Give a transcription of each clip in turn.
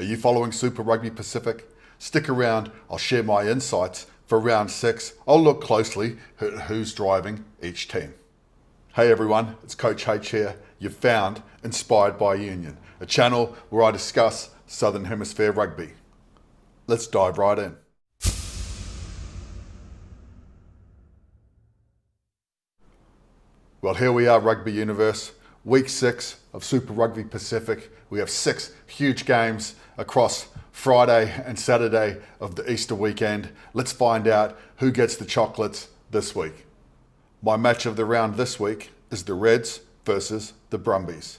Are you following Super Rugby Pacific? Stick around, I'll share my insights for round 6. I'll look closely at who's driving each team. Hey everyone, it's Coach H here. You've found Inspired by Union, a channel where I discuss Southern Hemisphere rugby. Let's dive right in. Well, here we are, Rugby Universe. Week 6 of Super Rugby Pacific. We have 6 huge games across Friday and Saturday of the Easter weekend. Let's find out who gets the chocolates this week. My match of the round this week is the Reds versus the Brumbies.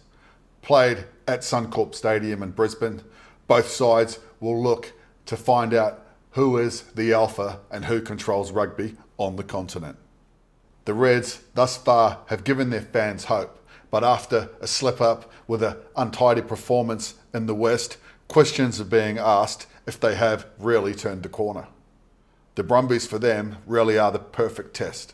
Played at Suncorp Stadium in Brisbane. Both sides will look to find out who is the alpha and who controls rugby on the continent. The Reds thus far have given their fans hope, but after a slip up with an untidy performance in the West, questions are being asked if they have really turned the corner. The Brumbies for them really are the perfect test.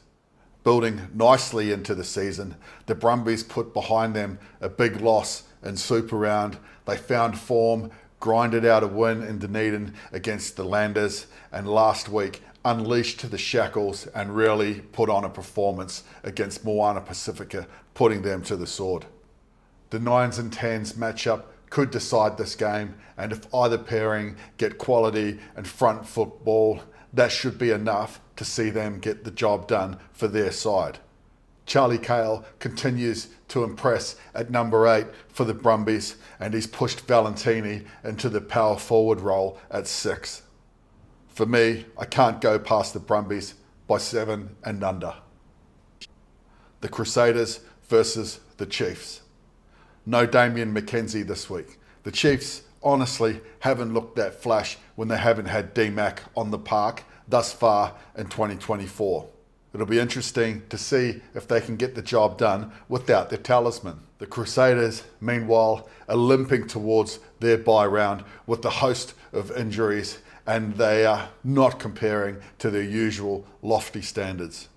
Building nicely into the season, the Brumbies put behind them a big loss in Super Round. They found form, grinded out a win in Dunedin against the Landers, and last week unleashed the shackles and really put on a performance against Moana Pacifica, putting them to the sword. The 9s and 10s matchup could decide this game, and if either pairing get quality and front football, that should be enough to see them get the job done for their side. Charlie Cale continues to impress at number 8 for the Brumbies, and he's pushed Valentini into the power forward role at 6. For me, I can't go past the Brumbies by 7 and under. The Crusaders versus the Chiefs. No Damian McKenzie this week. The Chiefs honestly haven't looked that flash when they haven't had D-Mac on the park thus far in 2024. It'll be interesting to see if they can get the job done without their talisman. The Crusaders, meanwhile, are limping towards their bye round with a host of injuries, and they are not comparing to their usual lofty standards.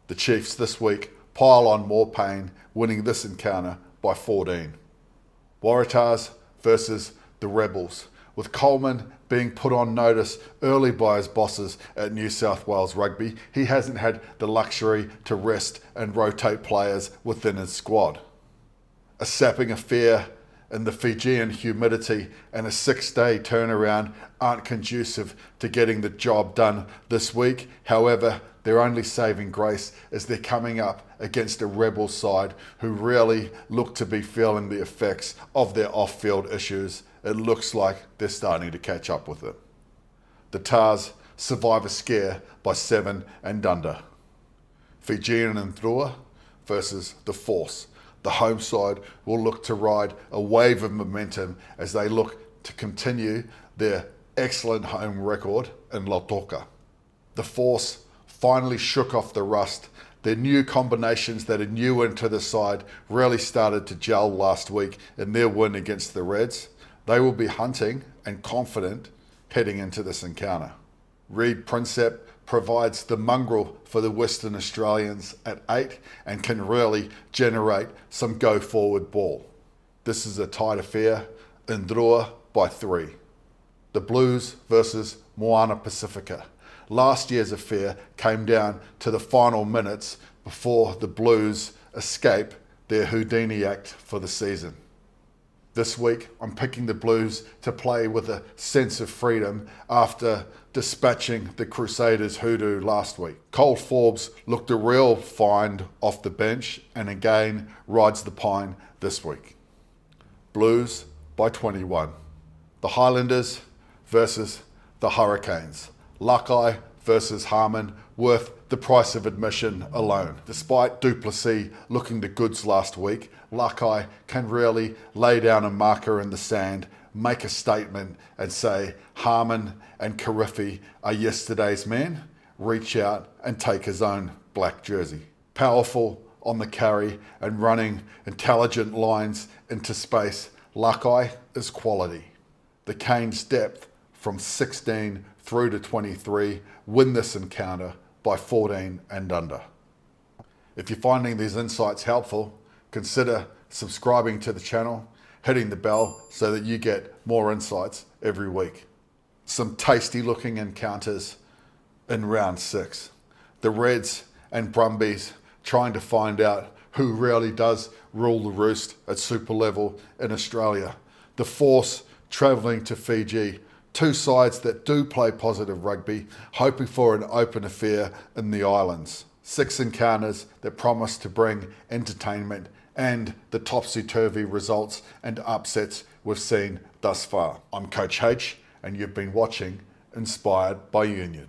The Chiefs this week pile on more pain, winning this encounter by 14. Waratahs versus the Rebels. With Coleman being put on notice early by his bosses at New South Wales Rugby, he hasn't had the luxury to rest and rotate players within his squad. A sapping affair in the Fijian humidity and a 6-day turnaround aren't conducive to getting the job done this week. However, their only saving grace is they're coming up against a Rebel side who really look to be feeling the effects of their off-field issues. It looks like they're starting to catch up with it. The Tars survive a scare by 7 and under. Fijian and Ndrua versus the Force. The home side will look to ride a wave of momentum as they look to continue their excellent home record in Lautoka. The Force finally shook off the rust. Their new combinations that are new into the side really started to gel last week in their win against the Reds. They will be hunting and confident heading into this encounter. Reed Prinsep provides the mongrel for the Western Australians at 8 and can really generate some go-forward ball. This is a tight affair, Ndrua by 3. The Blues versus Moana Pacifica. Last year's affair came down to the final minutes before the Blues escape their Houdini act for the season. This week, I'm picking the Blues to play with a sense of freedom after dispatching the Crusaders hoodoo last week. Cole Forbes looked a real find off the bench and again rides the pine this week. Blues by 21. The Highlanders versus the Hurricanes. Lakai versus Harmon, worth the price of admission alone. Despite Duplessis looking the goods last week, Lakai can really lay down a marker in the sand, make a statement and say Harmon and Karifi are yesterday's men, reach out and take his own black jersey. Powerful on the carry and running intelligent lines into space, Lakai is quality. The Canes' depth from 16 through to 23 win this encounter by 14 and under. If you're finding these insights helpful, consider subscribing to the channel, hitting the bell so that you get more insights every week. Some tasty looking encounters in round 6. The Reds and Brumbies trying to find out who really does rule the roost at super level in Australia. The Force travelling to Fiji. Two sides that do play positive rugby, hoping for an open affair in the islands. 6 encounters that promise to bring entertainment and the topsy-turvy results and upsets we've seen thus far. I'm Coach H, and you've been watching Inspired by Union.